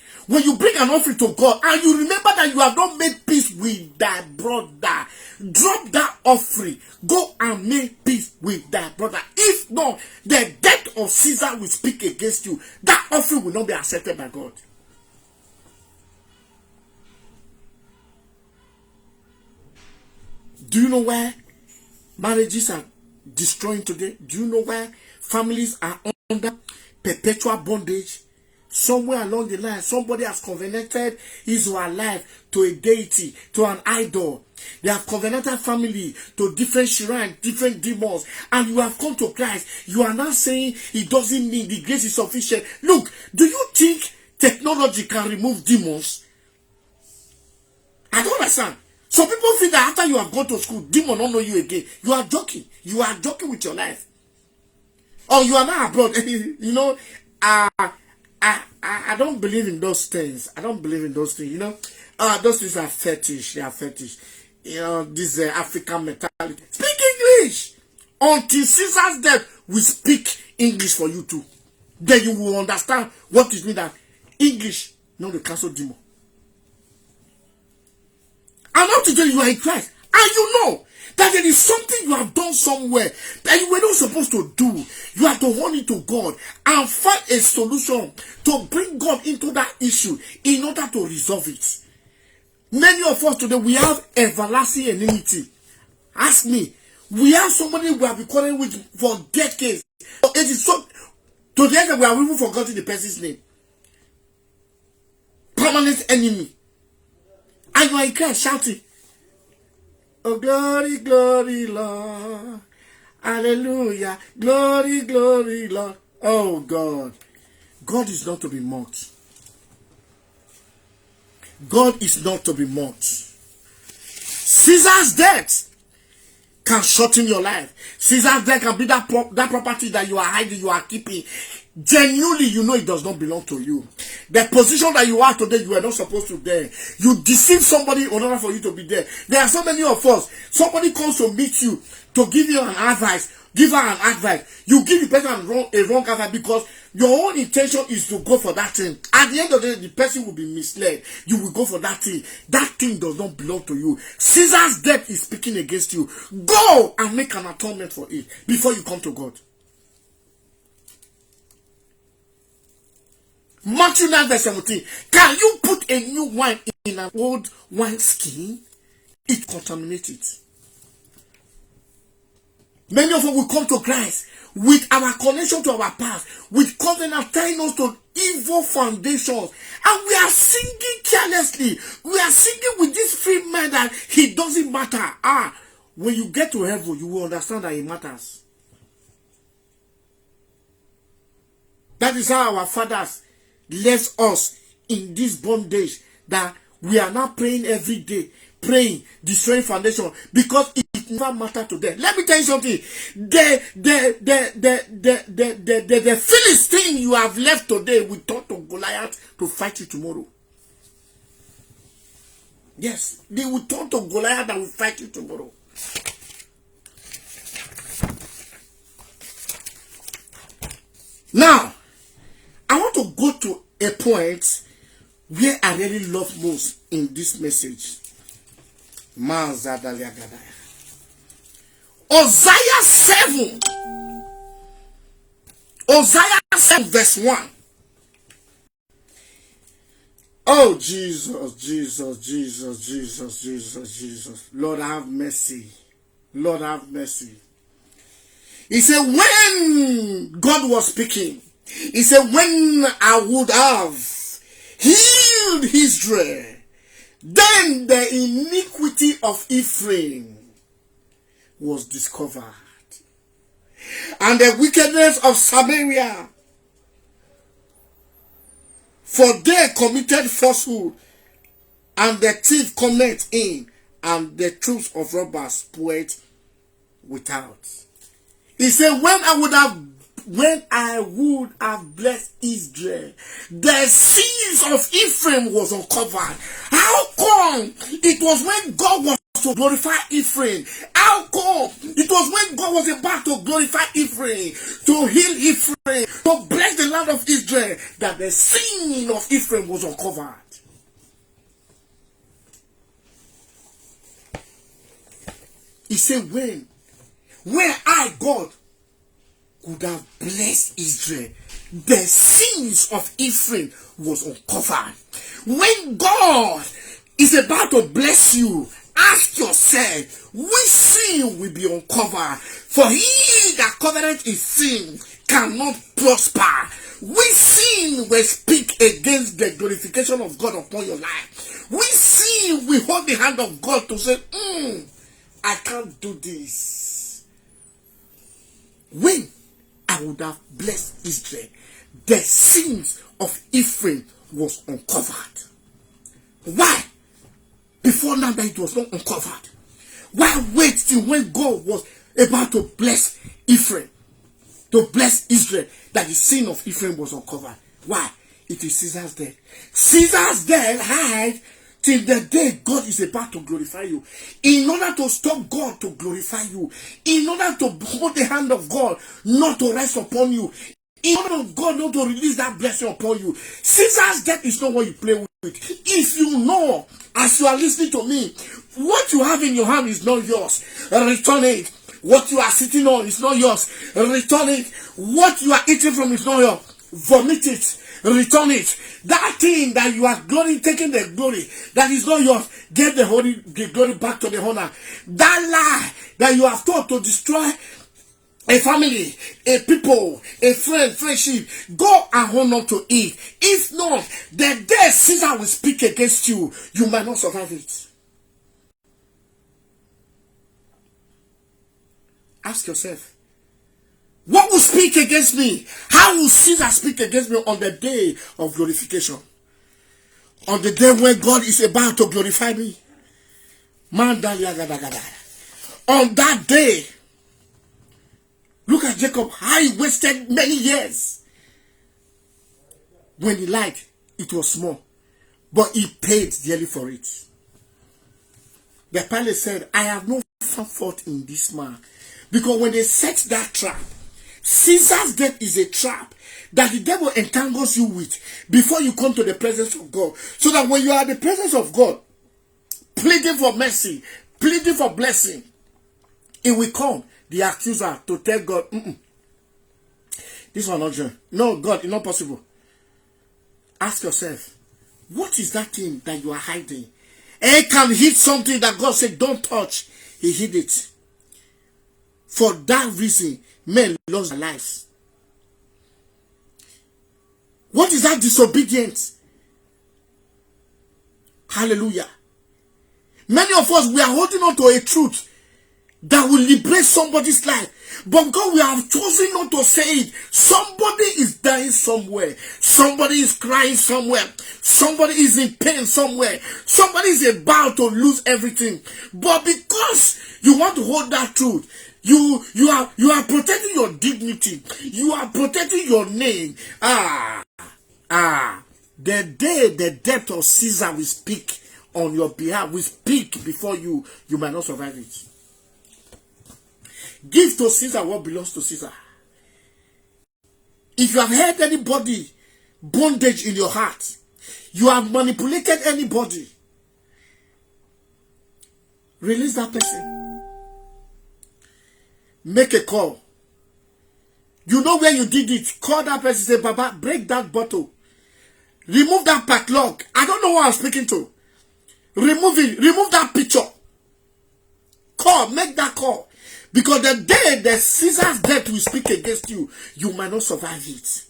to God, and you remember that you have not made peace with thy brother, drop that offering. Go and make peace with thy brother. If not, the death of Caesar will speak against you. That offering will not be accepted by God. Do you know where marriages are destroying today? Do you know where families are under perpetual bondage? Somewhere along the line, somebody has covenanted his or her life to a deity, to an idol. They have covenanted family to different shrines, different demons, and you have come to Christ. You are now saying it doesn't mean the grace is sufficient. Look, do you think technology can remove demons? I don't understand. Some people think that after you have gone to school, demon don't know you again. You are joking. You are joking with your life. Or you are now abroad. You know, I don't believe in those things. I don't believe in those things. You know, those things are fetish. They are fetish. You know, this African mentality. Speak English. Until Caesar's death, we speak English for you too. Then you will understand what it means that English, not the cancel demon. And up to today, you are in Christ. And you know that there is something you have done somewhere that you were not supposed to do. You have to run it to God and find a solution to bring God into that issue in order to resolve it. Many of us today, we have everlasting enmity. Ask me. We have somebody we have been calling with for decades. It is so to the end that we have even forgotten the person's name. Permanent enemy. And you are in Christ shouting, oh, glory, glory, Lord. Hallelujah. Glory, glory, Lord. Oh, God. God is not to be mocked. God is not to be mocked. Caesar's death can shorten your life. Caesar's death can be that property that you are hiding, you are keeping. Genuinely, you know it does not belong to you. The position that you are today, you are not supposed to be there. You deceive somebody in order for you to be there. There are so many of us. Somebody comes to meet you to give you an advice. give her an advice. You give the person a wrong advice because your own intention is to go for that thing. At the end of the day, the person will be misled. You will go for that thing. That thing does not belong to you. Caesar's debt is speaking against you. Go and make an atonement for it before you come to God. Matthew 9 verse 17. Can you put a new wine in an old wine skin? It contaminates it. Many of us will come to Christ with our connection to our past, with covenant tying us to evil foundations, and we are singing carelessly. We are singing with this free mind that he doesn't matter. When you get to heaven, you will understand that it matters. That is how our fathers left us in this bondage, that we are now praying every day, destroying foundation, because it never mattered to them. Let me tell you something. The Philistine you have left today will turn to Goliath to fight you tomorrow. Yes, they will turn to Goliath that will fight you tomorrow. Now, I want to go to a point where I really love most in this message. Hosea 7. Hosea 7 verse 1. Oh, Jesus, Jesus, Jesus, Jesus, Jesus, Jesus. Lord, have mercy. Lord, have mercy. He said, when God was speaking, he said, when I would have healed Israel, then the iniquity of Ephraim was discovered, and the wickedness of Samaria, for they committed falsehood, and the thief cometh in, and the troops of robbers spoiled without. He said, when I would have blessed Israel, the sins of Ephraim was uncovered. How come? It was when God was to glorify Ephraim. How come? It was when God was about to glorify Ephraim, to heal Ephraim, to bless the land of Israel, that the sin of Ephraim was uncovered. He said, when I, God, would have blessed Israel, the sins of Ephraim was uncovered. When God is about to bless you, ask yourself, which sin will be uncovered? For he that covenant his sin cannot prosper. Which sin will speak against the glorification of God upon your life? Which sin will hold the hand of God to say, I can't do this? When I would have blessed Israel, the sins of Ephraim was uncovered. Why? Before now that it was not uncovered. Why wait till when God was about to bless Ephraim, to bless Israel, that the sin of Ephraim was uncovered? Why? It is Caesar's death. Caesar's death hide till the day God is about to glorify you. In order to stop God to glorify you, in order to hold the hand of God not to rest upon you, in order for God not to release that blessing upon you, Caesar's death is not what you play with. If you know, as you are listening to me, what you have in your hand is not yours, return it. What you are sitting on is not yours, return it. What you are eating from is not yours, vomit it, return it. That thing that you are taking the glory that is not yours, get the glory back to the owner. That lie that you have taught to destroy a family, a people, a friendship, go and hold on to it. If not, the day Caesar will speak against you, you might not survive it. Ask yourself, what will speak against me? How will Caesar speak against me on the day of glorification? On the day when God is about to glorify me? On that day, look at Jacob, how he wasted many years. When he lied, it was small, but he paid dearly for it. The pilot said, I have no fault in this man, Because when they set that trap, Caesar's death is a trap that the devil entangles you with before you come to the presence of God. So that when you are in the presence of God, pleading for mercy, pleading for blessing, it will come, the accuser, to tell God, this one not true. No, God, it's not possible. Ask yourself, what is that thing that you are hiding? It can hit something that God said, don't touch. He hid it. For that reason, men lost their lives. What is that disobedience? Hallelujah. Many of us, we are holding on to a truth that will liberate somebody's life. But because we have chosen not to say it, somebody is dying somewhere. Somebody is crying somewhere. Somebody is in pain somewhere. Somebody is about to lose everything. But because you want to hold that truth, you are protecting your dignity. You are protecting your name. The day the death of Caesar will speak on your behalf, will speak before you, you might not survive it. Give to Caesar what belongs to Caesar. If you have held anybody bondage in your heart, you have manipulated anybody, release that person. Make a call. You know where you did it. Call that person, say, Baba, break that bottle. Remove that padlock. I don't know who I'm speaking to. Remove it. Remove that picture. Call. Make that call. Because the day that Caesar's death will speak against you, you might not survive it.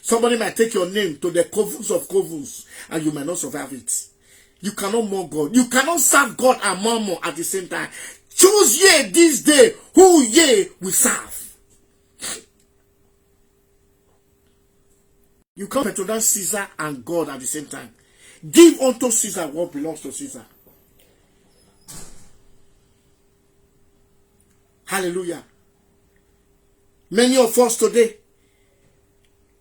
Somebody might take your name to the covens of covens, and you might not survive it. You cannot mock God. You cannot serve God and mammon at the same time. Choose ye this day who ye will serve. You can't patronize Caesar and God at the same time. Give unto Caesar what belongs to Caesar. Hallelujah. Many of us today,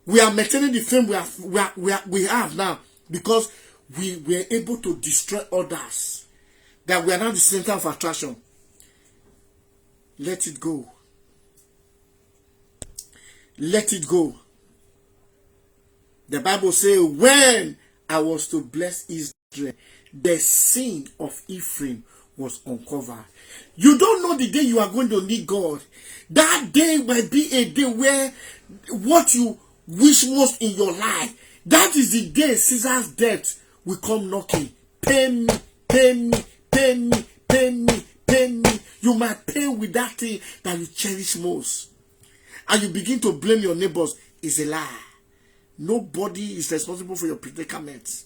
we are maintaining the fame we have now because we were able to destroy others. That we are now the center of attraction. Let it go. Let it go. The Bible says, when I was to bless Israel, the sin of Ephraim was uncovered. You don't know the day you are going to need God. That day might be a day where what you wish most in your life, that is the day Caesar's death will come knocking. Pay me, pay me, pay me, pay me, pay me. You might pay with that thing that you cherish most. And you begin to blame your neighbors. It's a lie. Nobody is responsible for your predicament.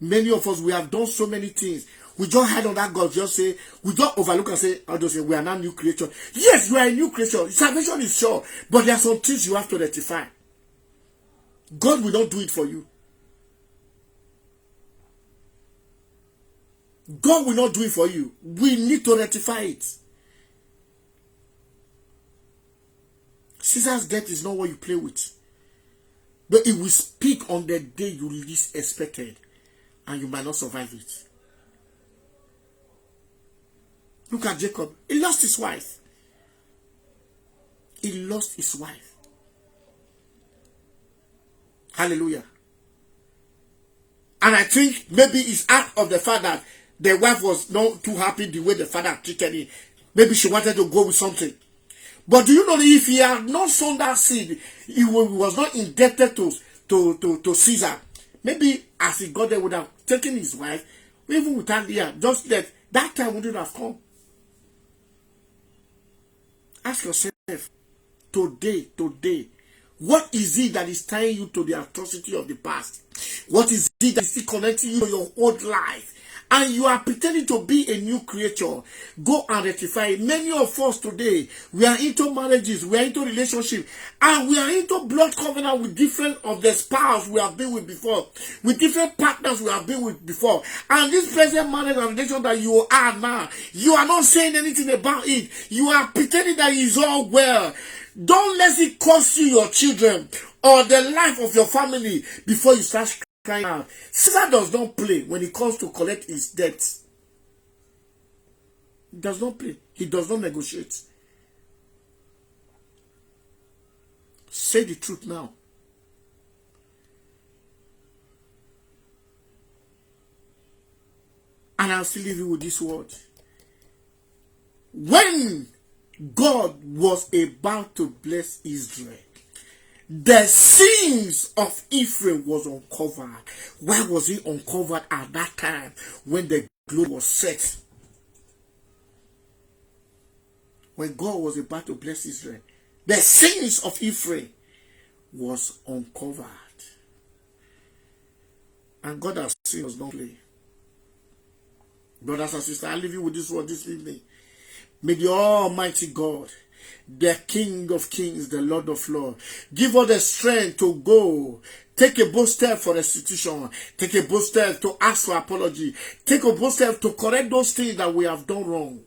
Many of us, we have done so many things. We just hide on that God, just say, we just overlook and say, I just say, we are now new creation. Yes, you are a new creation. Salvation is sure, but there are some things you have to rectify. God will not do it for you. God will not do it for you. We need to rectify it. Caesar's death is not what you play with. But it will speak on the day you least expected. And you might not survive it. Look at Jacob. He lost his wife. He lost his wife. Hallelujah. And I think maybe it's out of the fact that the wife was not too happy the way the father treated him. Maybe she wanted to go with something. But do you know that if he had not sown that seed, he was not indebted to Caesar. Maybe as he got there, would have taken his wife, even without Leah, just that time wouldn't have come. Ask yourself, today, what is it that is tying you to the atrocity of the past? What is it that is still connecting you to your old life? And you are pretending to be a new creature. Go and rectify it. Many of us today, we are into marriages, we are into relationships, and we are into blood covenant with different of the spouse we have been with before, with different partners we have been with before. And this present marriage and relation that you are now, you are not saying anything about it. You are pretending that it is all well. Don't let it cost you your children or the life of your family before you start crying out. Caesar does not play when it comes to collect his debts. He does not play. He does not negotiate. Say the truth now. And I'll still leave you with this word. When God was about to bless Israel, the sins of Ephraim was uncovered. Why was it uncovered at that time when the globe was set? When God was about to bless Israel, the sins of Ephraim was uncovered. And God has seen us not play. Brothers and sisters, I leave you with this word this evening. May the Almighty God, the King of Kings, the Lord of Lords, give us the strength to go. Take a bold step for restitution. Take a bold step to ask for apology. Take a bold step to correct those things that we have done wrong.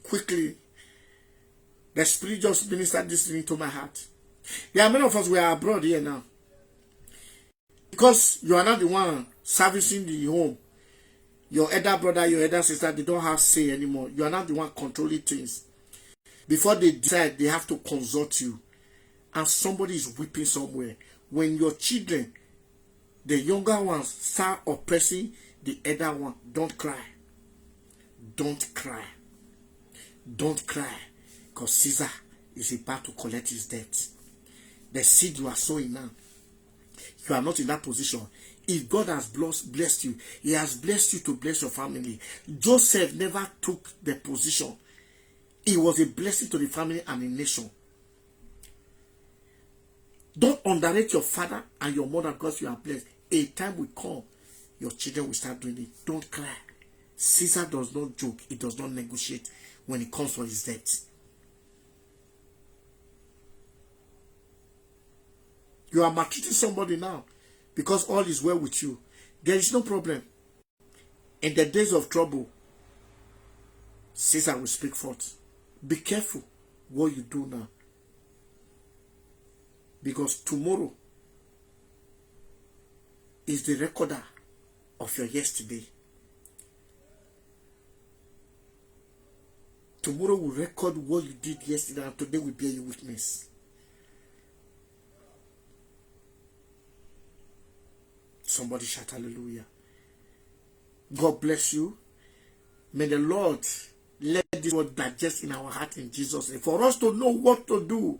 Quickly, the Spirit just ministered this thing to my heart. There are many of us, we are abroad here now. Because you are not the one servicing the home. Your elder brother, your elder sister, they don't have say anymore. You are not the one controlling things. Before they decide, they have to consult you. And somebody is weeping somewhere. When your children, the younger ones, start oppressing the elder one, don't cry. Don't cry. Don't cry. Because Caesar is about to collect his debt. The seed you are sowing now, you are not in that position. If God has blessed you, he has blessed you to bless your family. Joseph never took the position. He was a blessing to the family and the nation. Don't underrate your father and your mother because you are blessed. A time will come, your children will start doing it. Don't cry. Caesar does not joke. He does not negotiate when it comes for his debt. You are maltreating somebody now because all is well with you. There is no problem. In the days of trouble, Caesar will speak forth. Be careful what you do now. Because tomorrow is the recorder of your yesterday. Tomorrow will record what you did yesterday, and today will bear you witness. Somebody shout hallelujah. God bless you. May the Lord let this word digest in our heart in Jesus' name. For us to know what to do.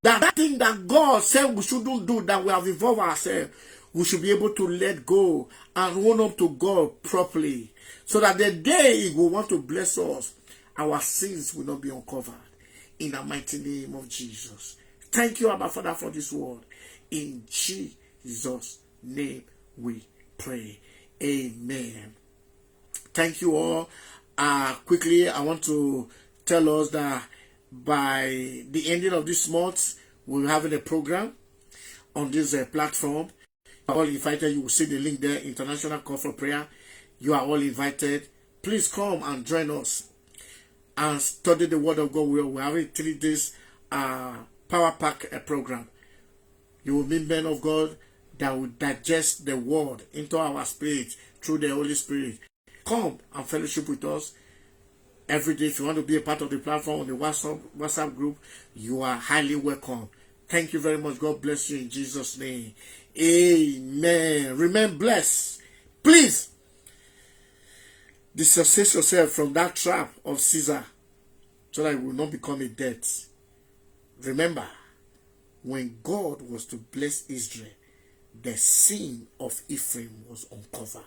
That thing that God said we shouldn't do, that we have involved ourselves, we should be able to let go and run up to God properly. So that the day He will want to bless us, our sins will not be uncovered. In the mighty name of Jesus. Thank you, Abba Father, for this word. In Jesus' name we pray. Amen. Thank you all. Quickly, I want to tell us that by the ending of this month, we're having a program on this platform. You are all invited. You will see the link there, International Call for Prayer. You are all invited. Please come and join us and study the Word of God. We're having 3 days Power Pack program. You will meet men of God that will digest the Word into our spirit through the Holy Spirit. Come and fellowship with us every day. If you want to be a part of the platform on the WhatsApp group, you are highly welcome. Thank you very much. God bless you in Jesus' name. Amen. Remain blessed. Please, dissociate yourself from that trap of Caesar so that it will not become a debt. Remember, when God was to bless Israel, the sin of Ephraim was uncovered.